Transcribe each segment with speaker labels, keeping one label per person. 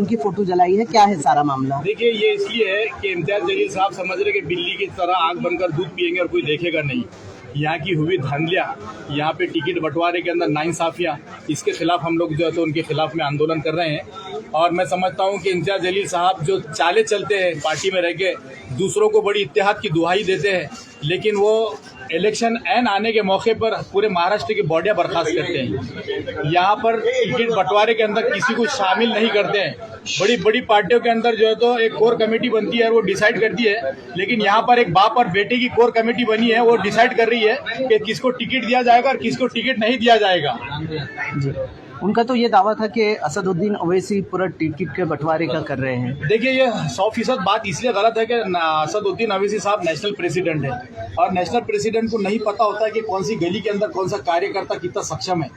Speaker 1: उनकी फोटो जलाई है, क्या है सारा मामला?
Speaker 2: देखिए, ये इसलिए है कि इम्तियाज जलील साहब समझ रहे कि बिल्ली की तरह आंख बनकर दूध पिएंगे और कोई देखेगा नहीं। यहाँ की हुई धांधलियाँ, यहाँ पे टिकट बंटवारे के अंदर नाइंसाफियाँ, इसके खिलाफ हम लोग जो है तो उनके खिलाफ में आंदोलन कर रहे हैं। और मैं समझता हूँ कि इम्तियाज जलील साहब जो चाले चलते हैं पार्टी में रह के, दूसरों को बड़ी इत्तेहाद की दुहाई देते हैं, लेकिन वो इलेक्शन एन आने के मौके पर पूरे महाराष्ट्र की बॉडियां बर्खास्त करते हैं। यहाँ पर टिकट बंटवारे के अंदर किसी को शामिल नहीं करते हैं। बड़ी बड़ी पार्टियों के अंदर जो है तो एक कोर कमेटी बनती है, वो डिसाइड करती है, लेकिन यहाँ पर एक बाप और बेटे की कोर कमेटी बनी है, वो डिसाइड कर रही है कि किसको टिकट दिया जाएगा और किसको टिकट नहीं दिया जाएगा।
Speaker 1: जी, उनका तो ये दावा था कि असदुद्दीन ओवैसी पूरा टिकट के बंटवारे का कर रहे हैं।
Speaker 2: देखिए, ये 100% बात इसलिए गलत है कि असदुद्दीन ओवैसी साहब नेशनल प्रेसिडेंट है और नेशनल प्रेसिडेंट को नहीं पता होता है कि कौन सी गली के अंदर कौन सा कार्यकर्ता कितना सक्षम है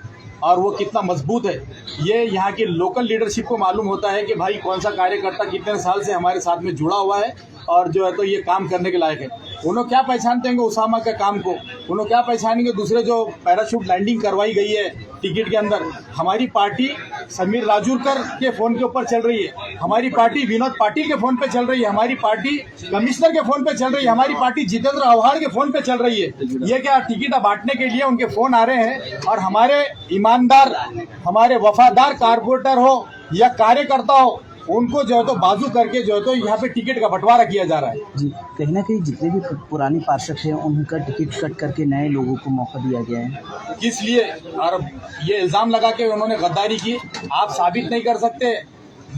Speaker 2: और वो कितना मजबूत है। ये यहाँ की लोकल लीडरशिप को मालूम होता है कि भाई कौन सा कार्यकर्ता कितने साल से हमारे साथ में जुड़ा हुआ है और जो है तो ये काम करने के लायक है। उन्होंने क्या पहचानते हैं उसामा के काम को, उन्होंने क्या पहचानेंगे दूसरे जो पैराशूट लैंडिंग करवाई गई है टिकट के अंदर। हमारी पार्टी समीर राजूरकर के फोन के ऊपर चल रही है, हमारी पार्टी विनोद पाटिल के फोन पे चल रही है, हमारी पार्टी कमिश्नर के फोन पे चल रही है, हमारी पार्टी जितेंद्र आव्हाड के फोन पे चल रही है। ये क्या टिकट बांटने के लिए उनके फोन आ रहे हैं और हमारे ईमानदार, हमारे वफादार कारपोरेटर हो या कार्यकर्ता हो, उनको जो है तो बाजू करके जो है तो यहाँ पे टिकट का बंटवारा किया जा रहा है।
Speaker 1: जी, कहीं ना कहीं जितने भी पुरानी पार्षद हैं उनका टिकट कट करके नए लोगों को मौका दिया गया है।
Speaker 2: किस लिए? और ये इल्ज़ाम लगा के उन्होंने गद्दारी की, आप साबित नहीं कर सकते।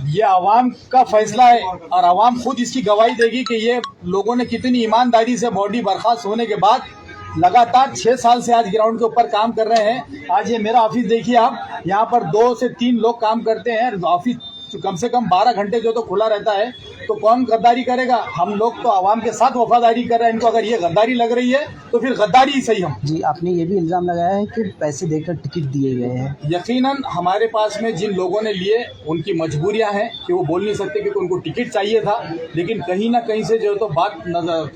Speaker 2: ये आवाम का फैसला है और आवाम खुद इसकी गवाही देगी कि ये लोगों ने कितनी ईमानदारी से बॉडी बर्खास्त होने के बाद लगातार 6 साल से आज ग्राउंड के ऊपर काम कर रहे हैं। आज ये मेरा ऑफिस देखिए आप, यहाँ पर 2 से 3 लोग काम करते हैं। ऑफिस कम से कम 12 घंटे जो तो खुला रहता है, तो कौन गद्दारी करेगा? हम लोग तो आवाम के साथ वफादारी कर रहे हैं। इनको अगर ये गद्दारी लग रही है तो फिर गद्दारी ही सही। हम
Speaker 1: जी, आपने ये भी इल्जाम लगाया है कि पैसे देकर टिकट दिए गए हैं।
Speaker 2: यकीनन हमारे पास में जिन लोगों ने लिए उनकी मजबूरियां हैं कि वो बोल नहीं सकते क्योंकि उनको टिकट चाहिए था, लेकिन कहीं ना कहीं से जो तो बात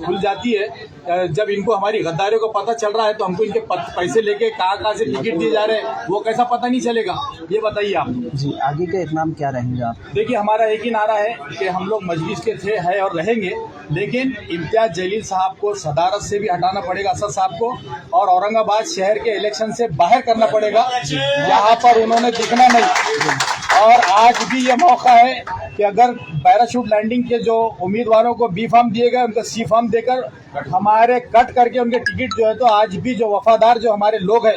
Speaker 2: खुल जाती है। जब इनको हमारी गद्दारियों को पता चल रहा है तो हमको इनके पैसे लेके कहाँ से टिकट दिए जा रहे हैं वो कैसा पता नहीं चलेगा? ये बताइए आप।
Speaker 1: जी, आगे का इकराम क्या रहेगा?
Speaker 2: देखिए, हमारा एक ही नारा है कि हम लोग मजलिस के थे, है और रहेंगे, लेकिन इम्तियाज जलील साहब को सदारत से भी हटाना पड़ेगा, असद साहब को, और औरंगाबाद शहर के इलेक्शन से बाहर करना पड़ेगा। यहाँ पर उन्होंने दिखना नहीं। और आज भी ये मौका है कि अगर पैराशूट लैंडिंग के जो उम्मीदवारों को बी फॉर्म दिए गए उनको सी फॉर्म देकर हमारे कट करके उनके टिकट जो है तो आज भी जो वफादार जो हमारे लोग हैं,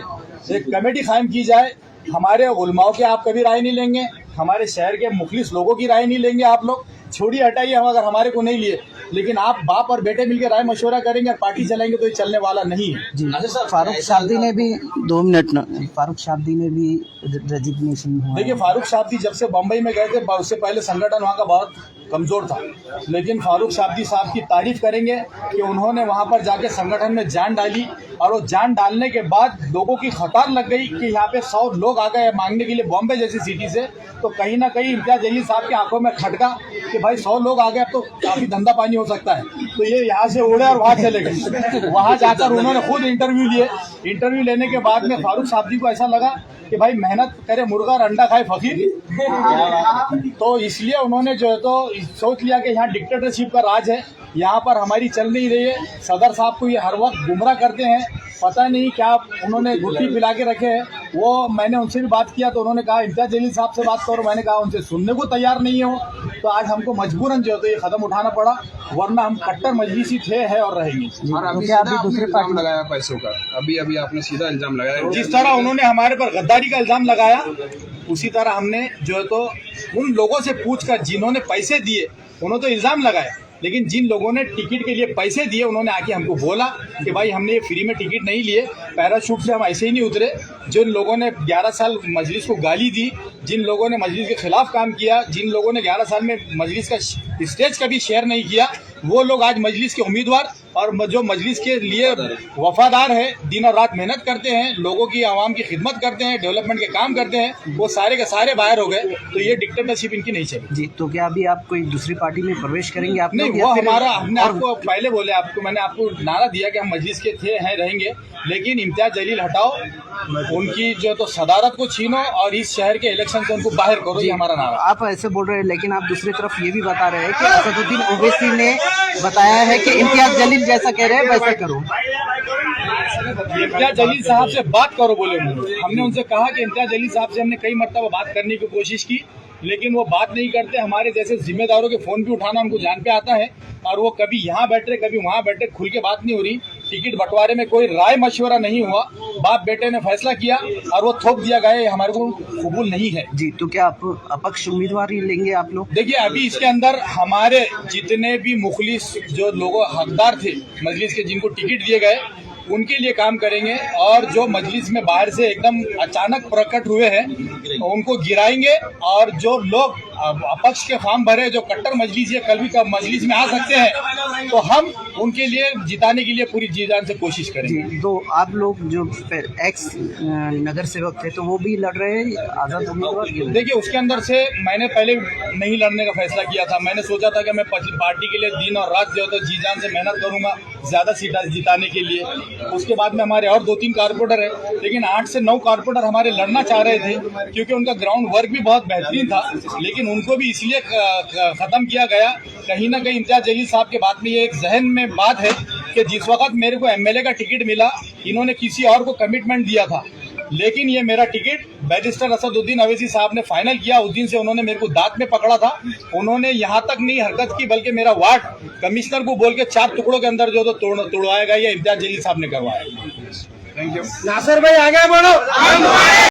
Speaker 2: एक कमेटी कायम की जाए। हमारे उलमाओं के आप कभी राय नहीं लेंगे, हमारे शहर के मुखलिस लोगों की राय नहीं लेंगे आप लोग, छोड़िए हटाइए, हम अगर हमारे को नहीं लिए, लेकिन आप बाप और बेटे मिलकर राय मशवरा करेंगे और पार्टी चलाएंगे तो ये चलने वाला नहीं है।
Speaker 1: जी, फारूक शाब्दी ने भी 2 मिनट न, फारूक शाब्दी ने भी रेजिग्नेशन हुआ।
Speaker 2: देखिए, फारूक शाब्दी जब से बम्बई में गए थे उससे पहले संगठन वहाँ का बहुत कमजोर था, लेकिन फारूक शाब्दी साहब की तारीफ करेंगे कि उन्होंने वहाँ पर जाके संगठन में जान डाली और वो जान डालने के बाद लोगों की कतार लग गई कि यहाँ पे 100 लोग आ गए मांगने के लिए बॉम्बे जैसी सिटी से। तो कहीं ना कहीं इम्तियाज जलील साहब की आंखों में खटका कि भाई 100 लोग आ गए तो काफी धंधा पानी हो सकता है, तो ये यहाँ से उड़े और वहाँ चले गए। वहाँ जाकर उन्होंने खुद इंटरव्यू लिए। इंटरव्यू लेने के बाद में फारूक शाब्दी को ऐसा लगा कि भाई मेहनत करे मुर्गा और अंडा खाए फकीर। तो इसलिए उन्होंने जो है तो सोच लिया कि यहाँ डिक्टेटरशिप का राज है, यहाँ पर हमारी चल नहीं रही है। सदर साहब को ये हर वक्त गुमराह करते हैं, पता नहीं क्या उन्होंने गुट्टी पिला के रखे हैं। वो मैंने उनसे भी बात किया तो उन्होंने कहा इम्तियाज जलील साहब से बात करो, मैंने कहा उनसे सुनने को तैयार नहीं हो। तो आज हमको मजबूरन जो है तो ये कदम उठाना पड़ा, वरना हम कट्टर मजलिसी थे, है और रहेंगे।
Speaker 3: और अभी आपने दूसरे पार्टी लगाया पैसों का, अभी आपने सीधा इल्जाम लगाया।
Speaker 2: जिस तरह उन्होंने हमारे पर गद्दारी का इल्जाम लगाया, उसी तरह हमने जो है तो उन लोगों से पूछकर जिन्होंने पैसे दिए उन्होंने तो इल्जाम लगाया, लेकिन जिन लोगों ने टिकट के लिए पैसे दिए उन्होंने आके हमको बोला कि भाई हमने ये फ्री में टिकट नहीं लिए, पैराशूट से हम ऐसे ही नहीं उतरे। जिन लोगों ने 11 साल मजलिस को गाली दी, जिन लोगों ने मजलिस के खिलाफ काम किया, जिन लोगों ने 11 साल में मजलिस का स्टेज कभी शेयर नहीं किया, वो लोग आज मजलिस के उम्मीदवार और जो मजलिस के लिए वफादार है, दिन और रात मेहनत करते हैं, लोगों की आवाम की खिदमत करते हैं, डेवलपमेंट के काम करते हैं, वो सारे के सारे बाहर हो गए। तो ये डिक्टेटरशिप इनकी नहीं चली
Speaker 1: जी। तो क्या अभी आप कोई दूसरी पार्टी में प्रवेश करेंगे आप
Speaker 2: नहीं,
Speaker 1: लोग,
Speaker 2: वो
Speaker 1: या फिर
Speaker 2: हमारा हमने आपको पहले बोले, मैंने आपको नारा दिया कि हम मजलिस के रहेंगे, लेकिन इम्तियाज जलील हटाओ, उनकी जो तो सदारत को छीनो और इस शहर के इलेक्शन से उनको बाहर करो, ये हमारा नारा।
Speaker 1: आप ऐसे बोल रहे हैं, लेकिन आप दूसरी तरफ ये भी बता रहे हैं कि असदुद्दीन ओवैसी ने बताया है कि इम्तियाज जलील जैसा कह रहे हैं वैसा करो।
Speaker 2: इम्तियाज जलील साहब से बात करो बोले हमने उनसे कहा कि इम्तियाज जलील साहब से हमने कई मरतबा बात करने की कोशिश की, लेकिन वो बात नहीं करते। हमारे जैसे जिम्मेदारों के फोन भी उठाना उनको जान पे आता है, और वो कभी यहाँ बैठ रहे कभी वहाँ बैठ रहे, खुल के बात नहीं हो रही। टिकट बंटवारे में कोई राय मशवरा नहीं हुआ, बाप बेटे ने फैसला किया और वो थोप दिया गया, ये हमारे को कबूल नहीं है।
Speaker 1: जी। तो क्या आप अपक्ष उम्मीदवार ही लेंगे आप लोग?
Speaker 2: देखिए, अभी इसके अंदर हमारे जितने भी मुखलिस जो लोगों हकदार थे मजलिस के, जिनको टिकट दिए गए, उनके लिए काम करेंगे, और जो मजलिस में बाहर से एकदम अचानक प्रकट हुए हैं उनको गिराएंगे, और जो लोग अपक्ष के फॉर्म भरे, जो कट्टर मजलिस या कल भी मजलिस में आ सकते हैं, तो हम उनके लिए जिताने के लिए पूरी जी जान से कोशिश करेंगे।
Speaker 1: जी। तो आप लोग जो एक्स नगर सेवक थे, तो वो भी लड़ रहे हैं आजाद उम्मीदवार?
Speaker 2: देखिए, उसके अंदर से मैंने पहले नहीं लड़ने का फैसला किया था। मैंने सोचा था कि मैं पार्टी के लिए दिन और रात जो तो जी जान से मेहनत करूंगा ज्यादा सीटा जिताने के लिए। उसके बाद में हमारे और 2-3 कारपोरेटर है, लेकिन 8 से 9 कारपोरेटर हमारे लड़ना चाह रहे थे, क्योंकि उनका ग्राउंड वर्क भी बहुत बेहतरीन था, लेकिन उनको भी इसलिए खत्म किया गया। कहीं ना कहीं इम्तियाज जलील साहब के बाद में ये एक जहन में बात है कि जिस वक्त मेरे को एमएलए का टिकट मिला, इन्होंने किसी और को कमिटमेंट दिया था, लेकिन ये मेरा टिकट बैरिस्टर असदुद्दीन ओवैसी साहब ने फाइनल किया। उस दिन से उन्होंने मेरे को दांत में पकड़ा था। उन्होंने यहाँ तक नहीं हरकत की, बल्कि मेरा वार्ड कमिश्नर को बोल के 4 टुकड़ों के अंदर जो तो तोड़वाया गया, ये इम्तियाज जलील साहब ने करवाया।
Speaker 3: Thank you.
Speaker 4: नासिर भाई आगे बढ़ो।